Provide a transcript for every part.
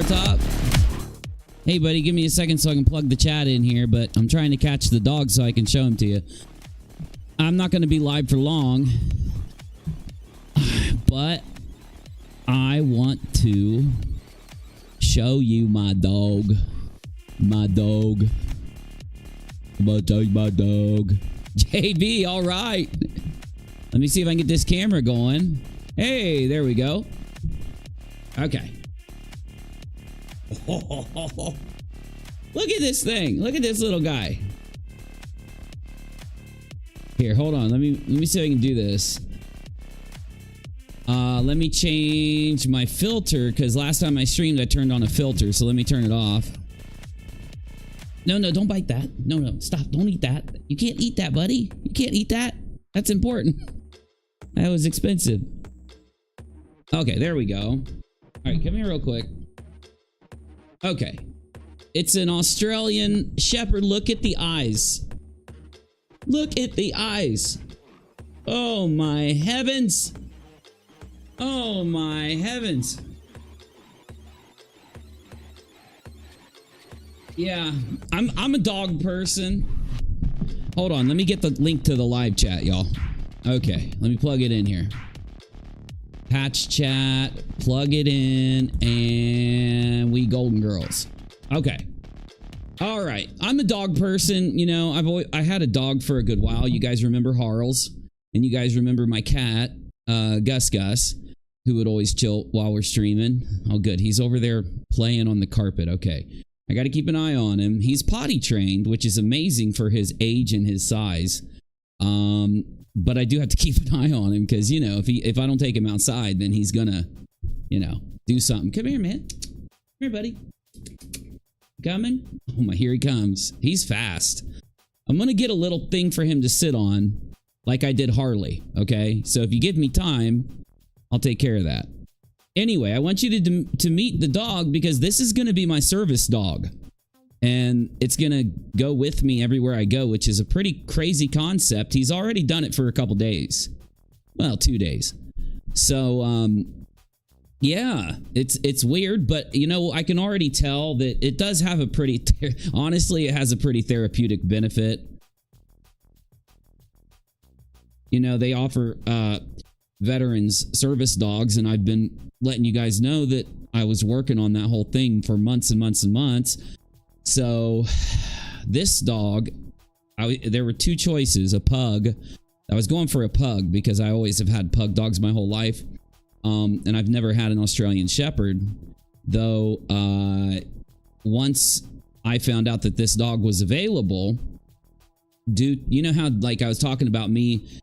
Bar Top. Hey, buddy, give me a second so I can plug the chat in here, but I'm trying to catch the dog so I can show him to you. I'm not going to be live for long, but I want to show you my dog. My dog. I'm going to tell you my dog. JB, all right. Let me see if I can get this camera going. Hey, there we go. Okay. Look at this thing. Look at this little guy. Here, hold on. Let me see if I can do this. Let me change my filter because last time I streamed I turned on a filter, so let me turn it off. No, don't bite that. No, stop. Don't eat that. You can't eat that, buddy. You can't eat that. That's important. That was expensive. Okay, there we go. All right, come here real quick. Okay. It's an Australian Shepherd. Look at the eyes. Look at the eyes. Oh my heavens. Oh my heavens. Yeah, I'm a dog person. Hold on, let me get the link to the live chat, y'all. Okay, let me plug it in here. Patch chat, plug it in, and we golden girls. Okay. All right, I'm a dog person. You know, I had a dog for a good while. You guys remember Harles, and you guys remember my cat, Gus, who would always chill while we're streaming. Oh, good. He's over there playing on the carpet. Okay. I got to keep an eye on him. He's potty trained, which is amazing for his age and his size. But I do have to keep an eye on him because, you know, if I don't take him outside, then he's gonna, you know, do something. Come here, man. Come here, buddy. Coming? Oh my, here he comes. He's fast. I'm gonna get a little thing for him to sit on like I did Harley, okay? So if you give me time, I'll take care of that. Anyway, I want you to meet the dog because this is going to be my service dog. And it's going to go with me everywhere I go, which is a pretty crazy concept. He's already done it for a couple days. Well, 2 days. So, yeah, it's weird, but, you know, I can already tell that it does have a pretty, honestly, it has a pretty therapeutic benefit. You know, they offer veterans service dogs, and I've been letting you guys know that I was working on that whole thing for months and months and months. So this dog, there were two choices, a pug. I was going for a pug because I always have had pug dogs my whole life. And I've never had an Australian Shepherd, though. Once I found out that this dog was available, dude, you know how like I was talking about me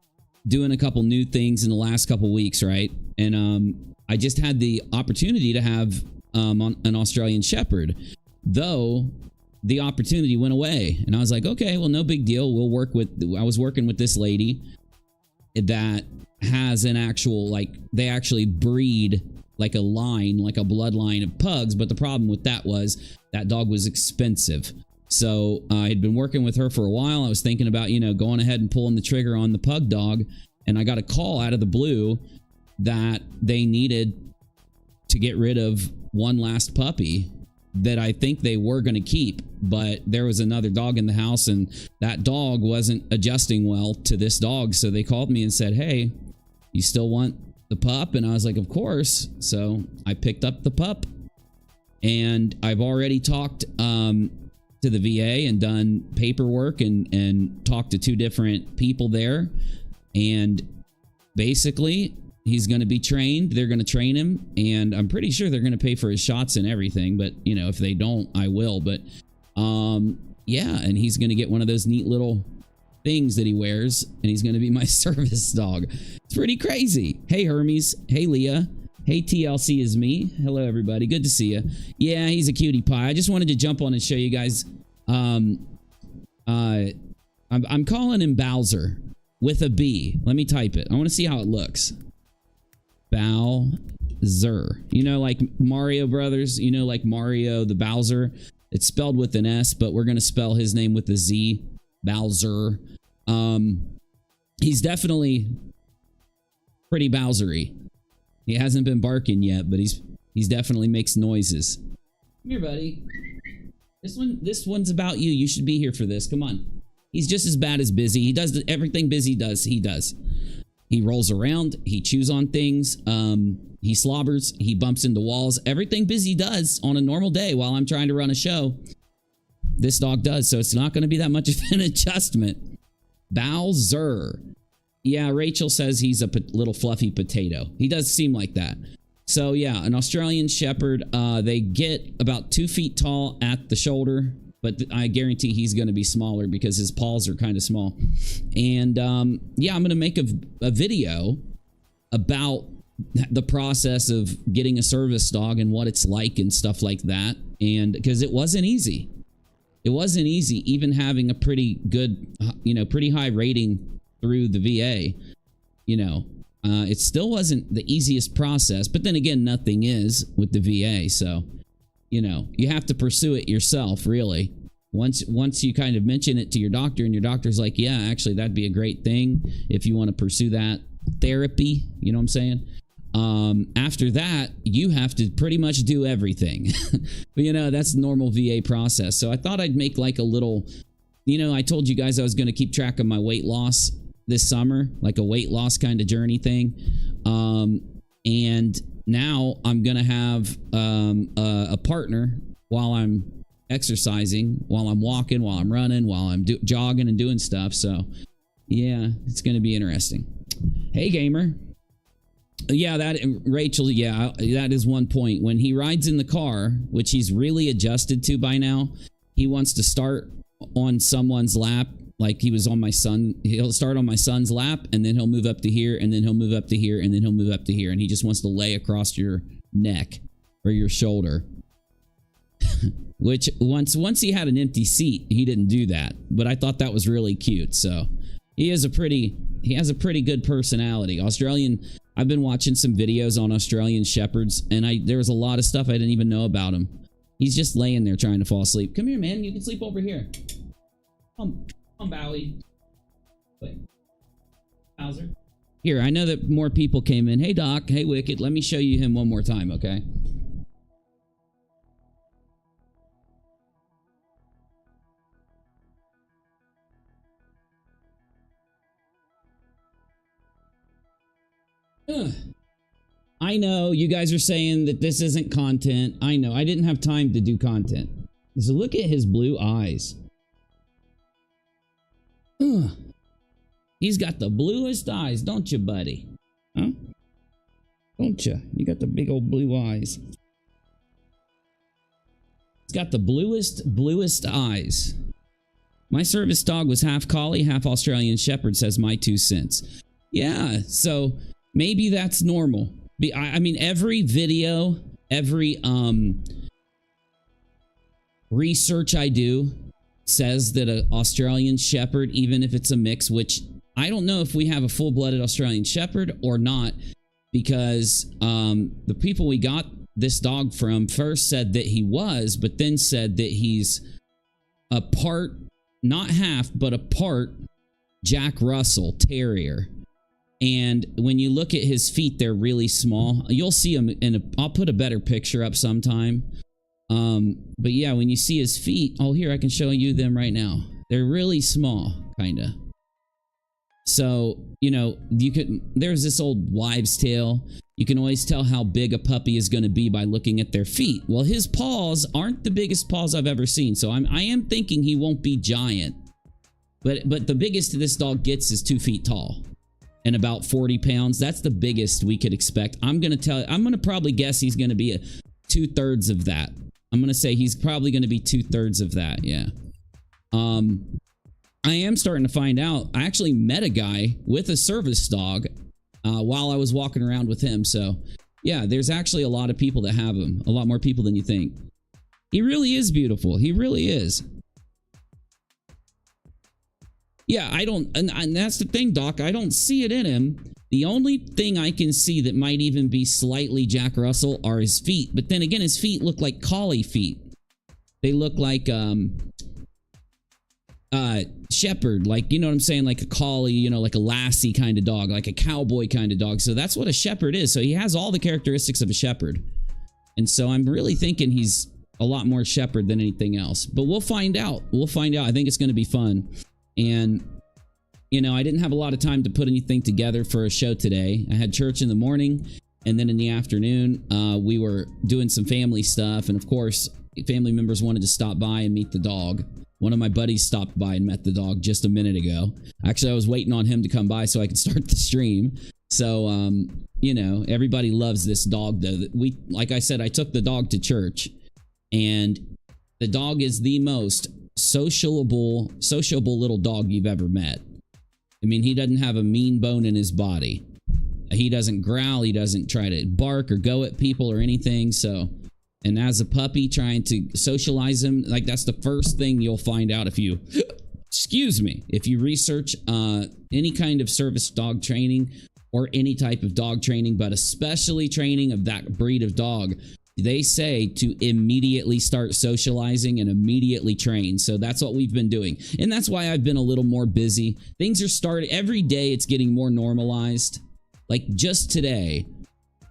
doing a couple new things in the last couple weeks, right? And I just had the opportunity to have an Australian Shepherd, though the opportunity went away. And I was like, okay, well, no big deal. We'll work with, I was working with this lady that has an actual, like, they actually breed like a line, like a bloodline of pugs. But the problem with that was that dog was expensive. So I had been working with her for a while. I was thinking about, you know, going ahead and pulling the trigger on the pug dog. And I got a call out of the blue that they needed to get rid of one last puppy that I think they were going to keep. But there was another dog in the house and that dog wasn't adjusting well to this dog. So they called me and said, hey, you still want the pup? And I was like, of course. So I picked up the pup, and I've already talked to the VA and done paperwork and talked to 2 different people there. And basically he's going to be trained. They're going to train him, and I'm pretty sure they're going to pay for his shots and everything. But you know, if they don't, I will. But yeah, and he's going to get one of those neat little things that he wears, and he's going to be my service dog. It's pretty crazy. Hey Hermes. Hey Leah. Hey, TLC is me. Hello, everybody. Good to see you. Yeah, he's a cutie pie. I just wanted to jump on and show you guys. I'm calling him Bowser with a B. Let me type it. I want to see how it looks. Bowser. You know, like Mario Brothers. You know, like Mario the Bowser. It's spelled with an S, but we're going to spell his name with a Z. Bowser. He's definitely pretty Bowsery. He hasn't been barking yet, but he's definitely makes noises. Come here, buddy. This one's about you. You should be here for this. Come on. He's just as bad as Bizzy. He does everything Bizzy does. He does. He rolls around. He chews on things. He slobbers. He bumps into walls. Everything Bizzy does on a normal day while I'm trying to run a show, this dog does. So it's not going to be that much of an adjustment. Bowser. Yeah, Rachel says he's a little fluffy potato. He does seem like that. So yeah, an Australian Shepherd. They get about 2 feet tall at the shoulder, but I guarantee he's going to be smaller because his paws are kind of small. And yeah, I'm going to make a video about the process of getting a service dog and what it's like and stuff like that. And because it wasn't easy. It wasn't easy, even having a pretty good, pretty high rating through the VA. It still wasn't the easiest process, but then again, nothing is with the VA. So, you have to pursue it yourself, really. Once you kind of mention it to your doctor and your doctor's like, yeah, actually, that'd be a great thing if you want to pursue that therapy. You know what I'm saying? After that, you have to pretty much do everything. But, that's the normal VA process. So I thought I'd make like a little, I told you guys I was going to keep track of my weight loss this summer, like a weight loss kind of journey thing. And now I'm going to have a partner while I'm exercising, while I'm walking, while I'm running, while I'm jogging and doing stuff. So yeah, it's going to be interesting. Hey, gamer. Yeah, Rachel, yeah, that is one point. When he rides in the car, which he's really adjusted to by now, he wants to start on someone's lap. Like he was on my son. He'll start on my son's lap, and then he'll move up to here, and then he'll move up to here, and then he'll move up to here. And he just wants to lay across your neck or your shoulder. Which once he had an empty seat, he didn't do that. But I thought that was really cute. So he has a pretty good personality. I've been watching some videos on Australian Shepherds, and there was a lot of stuff I didn't even know about him. He's just laying there trying to fall asleep. Come here, man. You can sleep over here. Come, Bowie. Wait. Bowser. Here, I know that more people came in. Hey, Doc. Hey, Wicked. Let me show you him one more time, okay? I know you guys are saying that this isn't content. I know. I didn't have time to do content. So look at his blue eyes. He's got the bluest eyes, don't you, buddy? Huh? Don't you? You got the big old blue eyes. He's got the bluest eyes. My service dog was half collie, half Australian Shepherd, says my 2 cents. Yeah, so maybe that's normal. I mean, every video, every research I do says that an Australian Shepherd, even if it's a mix, which I don't know if we have a full-blooded Australian Shepherd or not, because the people we got this dog from first said that he was, but then said that he's a part, not half, but a part Jack Russell Terrier. And when you look at his feet, they're really small. You'll see him I'll put a better picture up sometime. But yeah, when you see his feet, here, I can show you them right now. They're really small, kind of. So, there's this old wives' tale. You can always tell how big a puppy is going to be by looking at their feet. Well, his paws aren't the biggest paws I've ever seen. So I am thinking he won't be giant. But the biggest this dog gets is 2 feet tall and about 40 pounds. That's the biggest we could expect. I'm going to probably guess he's going to be 2/3 of that. I'm going to say he's probably going to be 2/3 of that. Yeah. I am starting to find out. I actually met a guy with a service dog while I was walking around with him. So yeah, there's actually a lot of people that have him. A lot more people than you think. He really is beautiful. He really is. Yeah, and that's the thing, Doc. I don't see it in him. The only thing I can see that might even be slightly Jack Russell are his feet. But then again, his feet look like collie feet. They look like shepherd, like, you know what I'm saying? Like a collie, like a lassie kind of dog, like a cowboy kind of dog. So that's what a shepherd is. So he has all the characteristics of a shepherd. And so I'm really thinking he's a lot more shepherd than anything else. But we'll find out. We'll find out. I think it's going to be fun. And, you know, I didn't have a lot of time to put anything together for a show today. I had church in the morning, and then in the afternoon, we were doing some family stuff. And of course, family members wanted to stop by and meet the dog. One of my buddies stopped by and met the dog just a minute ago. Actually, I was waiting on him to come by so I could start the stream. So, you know, everybody loves this dog, though. Like I said, I took the dog to church, and the dog is the most sociable little dog you've ever met. I mean, he doesn't have a mean bone in his body. He doesn't growl. He doesn't try to bark or go at people or anything. So, and as a puppy, trying to socialize him, like, that's the first thing you'll find out if you, excuse me, if you research any kind of service dog training or any type of dog training, but especially training of that breed of dog. They say to immediately start socializing and immediately train. So that's what we've been doing. And that's why I've been a little more busy. Things are starting every day. It's getting more normalized. Like just today,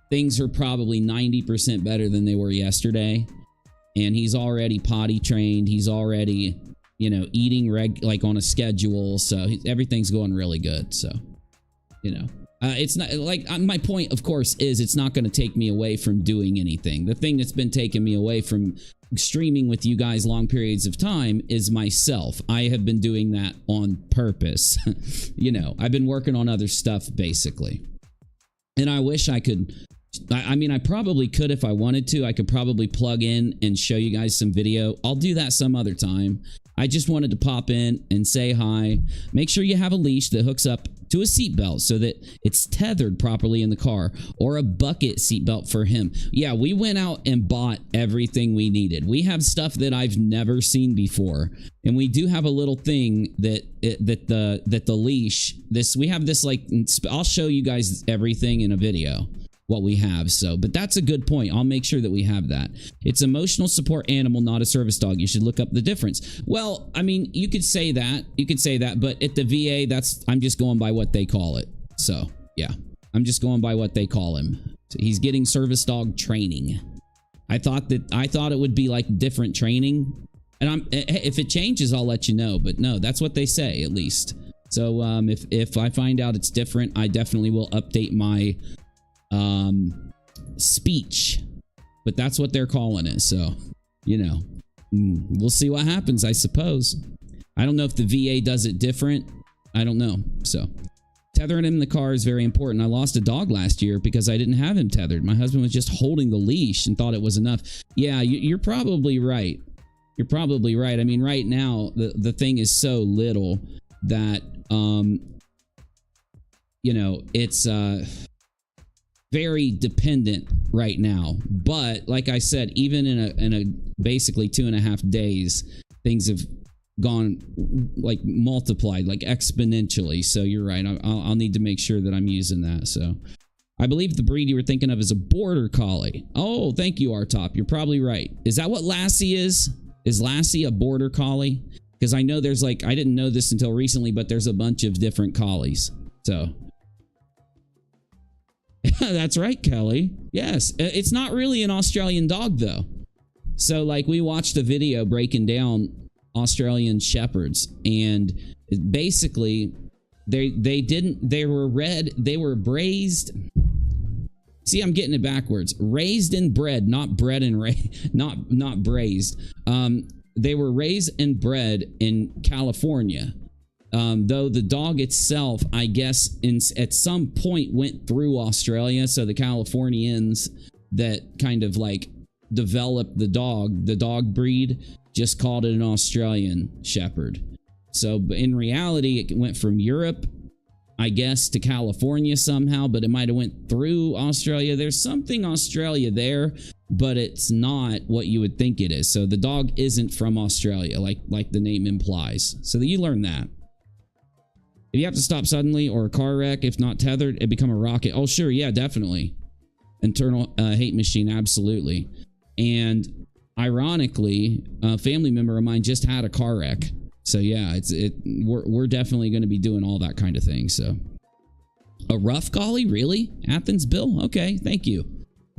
things are probably 90% better than they were yesterday. And he's already potty trained. He's already, you know, eating like on a schedule. So everything's going really good. So, you know. It's not like my point, of course, is it's not going to take me away from doing anything. The thing that's been taking me away from streaming with you guys long periods of time is myself. I have been doing that on purpose. You know, I've been working on other stuff basically. And I wish I could. I mean, I probably could if I wanted to. I could probably plug in and show you guys some video. I'll do that some other time. I just wanted to pop in and say hi. Make sure you have a leash that hooks up to a seatbelt so that it's tethered properly in the car, or a bucket seatbelt for him. Yeah, we went out and bought everything we needed. We have stuff that I've never seen before, and we do have a little thing that the leash. We have this, like, I'll show you guys everything in a video. What we have. So, but that's a good point. I'll make sure that we have that. It's emotional support animal, not a service dog. You should look up the difference. Well, I mean, you could say that. You could say that, but at the VA, I'm just going by what they call it. So, yeah. I'm just going by what they call him. So he's getting service dog training. I thought it would be like different training. And if it changes, I'll let you know, but no, that's what they say at least. So, if I find out it's different, I definitely will update my speech, but that's what they're calling it. So, you know, we'll see what happens, I suppose. I don't know if the VA does it different. I don't know. So tethering him in the car is very important. I lost a dog last year because I didn't have him tethered. My husband was just holding the leash and thought it was enough. Yeah, you're probably right. You're probably right. I mean, right now the thing is so little that you know, it's very dependent right now. But like I said, even in a basically 2.5 days, things have gone like multiplied, like exponentially. So you're right. I'll need to make sure that I'm using that. So I believe the breed you were thinking of is a border collie. Oh, thank you, R-Top. You're probably right. Is that what Lassie is? Is Lassie a border collie? Because I know there's, like, I didn't know this until recently, but there's a bunch of different collies. So that's right, Kelly. Yes. It's not really an Australian dog, though. So, like, we watched a video breaking down Australian Shepherds, and basically they were braised. See, I'm getting it backwards. Raised and bred, not bred and not braised. They were raised and bred in California. Though the dog itself, I guess, at some point went through Australia. So the Californians that kind of like developed the dog breed, just called it an Australian Shepherd. So in reality, it went from Europe, I guess, to California somehow, but it might have went through Australia. There's something Australia there, but it's not what you would think it is. So the dog isn't from Australia, like the name implies. So that you learn that. If you have to stop suddenly or a car wreck, if not tethered, it become a rocket. Oh, sure. Yeah, definitely. Internal hate machine. Absolutely. And ironically, a family member of mine just had a car wreck. So yeah, we're definitely going to be doing all that kind of thing. So a rough collie, really? Athens Bill? Okay, thank you.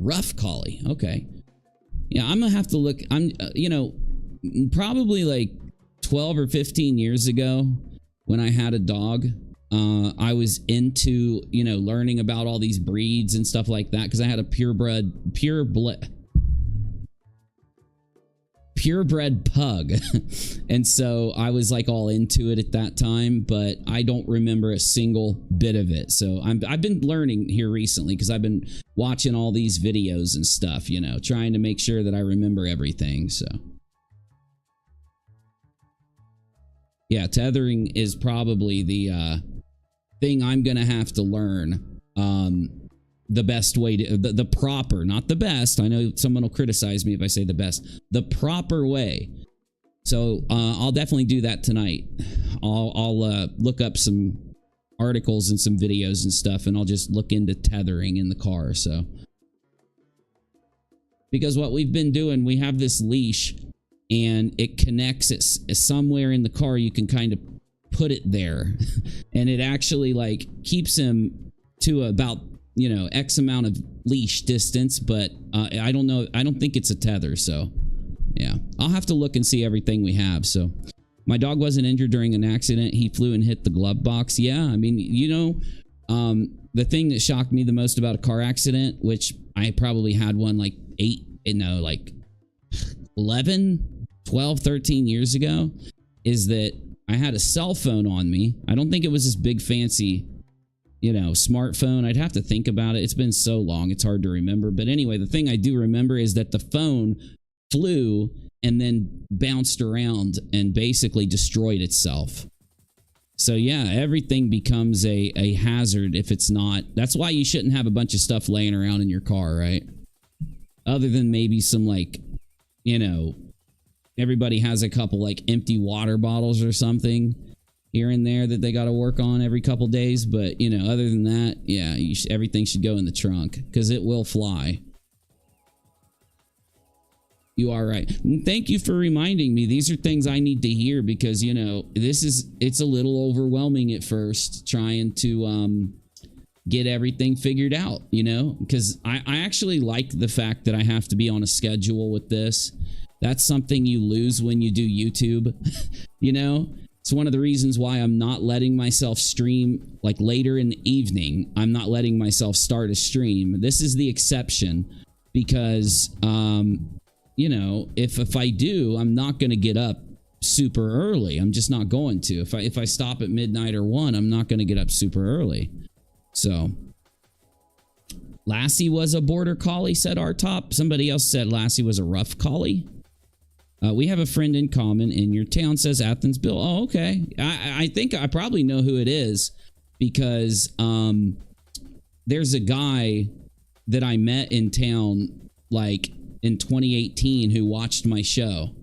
Rough collie. Okay. Yeah, I'm gonna have to look. I'm, you know, probably like 12 or 15 years ago when I had a dog, I was into, you know, learning about all these breeds and stuff like that because I had a purebred pug. And so I was like all into it at that time, but I don't remember a single bit of it. So I've been learning here recently because I've been watching all these videos and stuff, you know, trying to make sure that I remember everything. So yeah, tethering is probably the thing I'm gonna have to learn. The best way to, the proper, not the best. I know someone will criticize me if I say the best. The proper way. So I'll definitely do that tonight. I'll look up some articles and some videos and stuff, and I'll just look into tethering in the car. So because what we've been doing, we have this leash, and it connects it somewhere in the car. You can kind of put it there, and it actually like keeps him to about, you know, X amount of leash distance, but I don't know. I don't think it's a tether. So yeah, I'll have to look and see everything we have. So my dog wasn't injured during an accident. He flew and hit the glove box. Yeah, I mean, you know, the thing that shocked me the most about a car accident, which I probably had one like 11, 12, 13 years ago, is that I had a cell phone on me. I don't think it was this big fancy, you know, smartphone. I'd have to think about it. It's been so long, it's hard to remember. But anyway, the thing I do remember is that the phone flew and then bounced around and basically destroyed itself. So yeah, everything becomes a hazard if it's not. That's why you shouldn't have a bunch of stuff laying around in your car, right? Other than maybe some, like, you know, everybody has a couple like empty water bottles or something here and there that they got to work on every couple days. But, you know, other than that, yeah, everything should go in the trunk because it will fly. You are right. And thank you for reminding me. These are things I need to hear because, you know, it's a little overwhelming at first trying to get everything figured out, you know, because I actually like the fact that I have to be on a schedule with this. That's something you lose when you do YouTube, you know? It's one of the reasons why I'm not letting myself stream like later in the evening. I'm not letting myself start a stream. This is the exception because, you know, if I do, I'm not going to get up super early. I'm just not going to. If I stop at midnight or 1, I'm not going to get up super early. So, Lassie was a border collie, said our top. Somebody else said Lassie was a rough collie. We have a friend in common in your town, says Athens Bill. Oh, okay. I think I probably know who it is because there's a guy that I met in town like in 2018 who watched my show.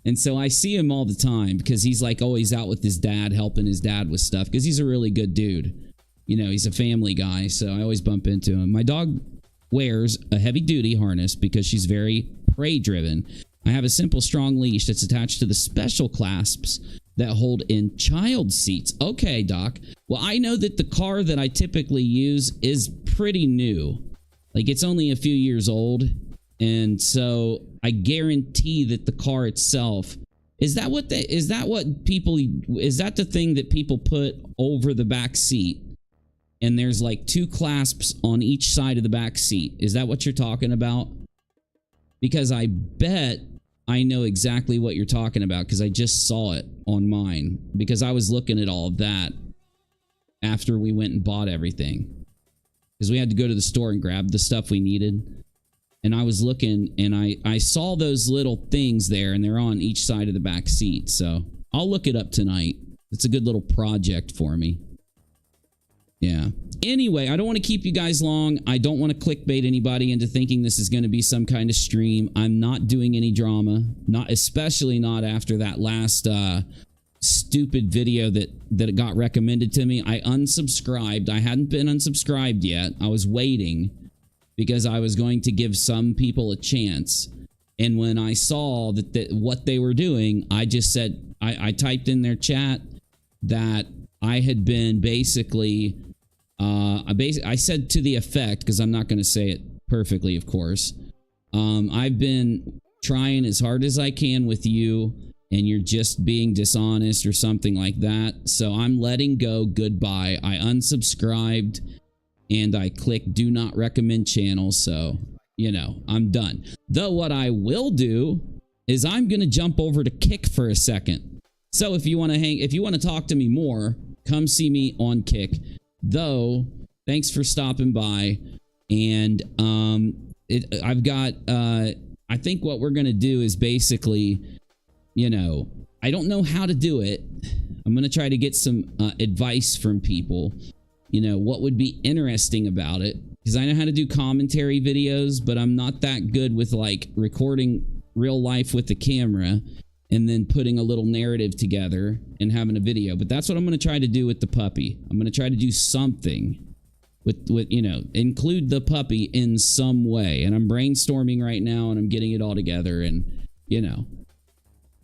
And so I see him all the time because he's like always out with his dad, helping his dad with stuff because he's a really good dude. You know, he's a family guy, so I always bump into him. My dog wears a heavy-duty harness because she's very prey-driven. I have a simple, strong leash that's attached to the special clasps that hold in child seats. Okay, Doc. Well, I know that the car that I typically use is pretty new. Like, it's only a few years old. And so I guarantee that the car itself... Is that the thing that people put over the back seat? And there's like 2 clasps on each side of the back seat. Is that what you're talking about? Because I bet I know exactly what you're talking about because I just saw it on mine because I was looking at all of that after we went and bought everything because we had to go to the store and grab the stuff we needed. And I was looking and I saw those little things there and they're on each side of the back seat. So I'll look it up tonight. It's a good little project for me. Yeah. Anyway, I don't want to keep you guys long. I don't want to clickbait anybody into thinking this is going to be some kind of stream. I'm not doing any drama, especially not after that last stupid video that got recommended to me. I unsubscribed. I hadn't been unsubscribed yet. I was waiting because I was going to give some people a chance. And when I saw that what they were doing, I just said, I typed in their chat that I had been basically... I said to the effect, because I'm not going to say it perfectly, of course, I've been trying as hard as I can with you, and you're just being dishonest or something like that. So I'm letting go. Goodbye. I unsubscribed and I clicked do not recommend channel. So, you know, I'm done. Though what I will do is I'm going to jump over to Kick for a second. So if you want to talk to me more, come see me on Kick. Though, thanks for stopping by. And I've got, I think what we're going to do is basically, you know, I don't know how to do it. I'm going to try to get some advice from people, you know, what would be interesting about it. Because I know how to do commentary videos, but I'm not that good with like recording real life with the camera and then putting a little narrative together and having a video. But that's what I'm going to try to do with the puppy. I'm going to try to do something with you know, include the puppy in some way. And I'm brainstorming right now and I'm getting it all together and, you know.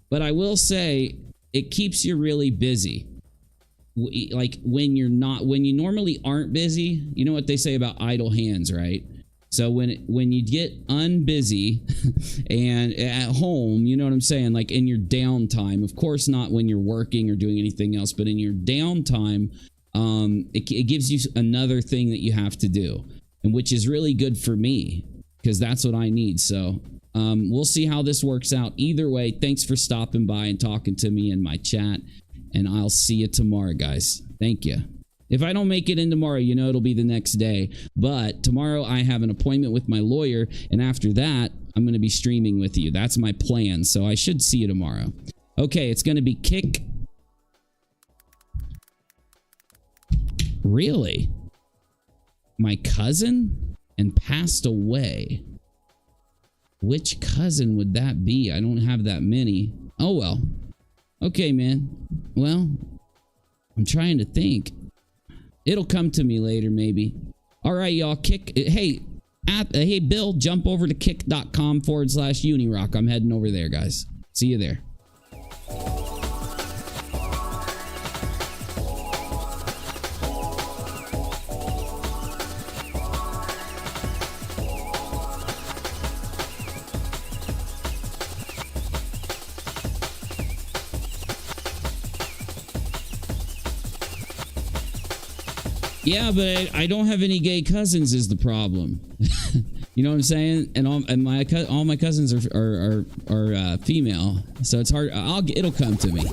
But I will say it keeps you really busy. Like when you normally aren't busy, you know what they say about idle hands, right? So when you get unbusy and at home, you know what I'm saying? Like in your downtime, of course not when you're working or doing anything else, but in your downtime, it gives you another thing that you have to do, and which is really good for me because that's what I need. So we'll see how this works out. Either way, thanks for stopping by and talking to me in my chat, and I'll see you tomorrow, guys. Thank you. If I don't make it in tomorrow, you know it'll be the next day. But tomorrow I have an appointment with my lawyer, and after that, I'm going to be streaming with you. That's my plan, so I should see you tomorrow. Okay, it's going to be Kick. Really? My cousin? And passed away. Which cousin would that be? I don't have that many. Oh, well. Okay, man. Well, I'm trying to think. It'll come to me later, maybe. All right, y'all. Kick. Hey, hey, Bill, jump over to kick.com/UNIRock. I'm heading over there, guys. See you there. Yeah, but I don't have any gay cousins is the problem. You know what I'm saying? And all my cousins are female, so it's hard. It'll come to me.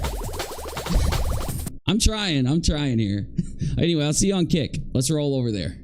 I'm trying here. Anyway, I'll see you on Kick. Let's roll over there.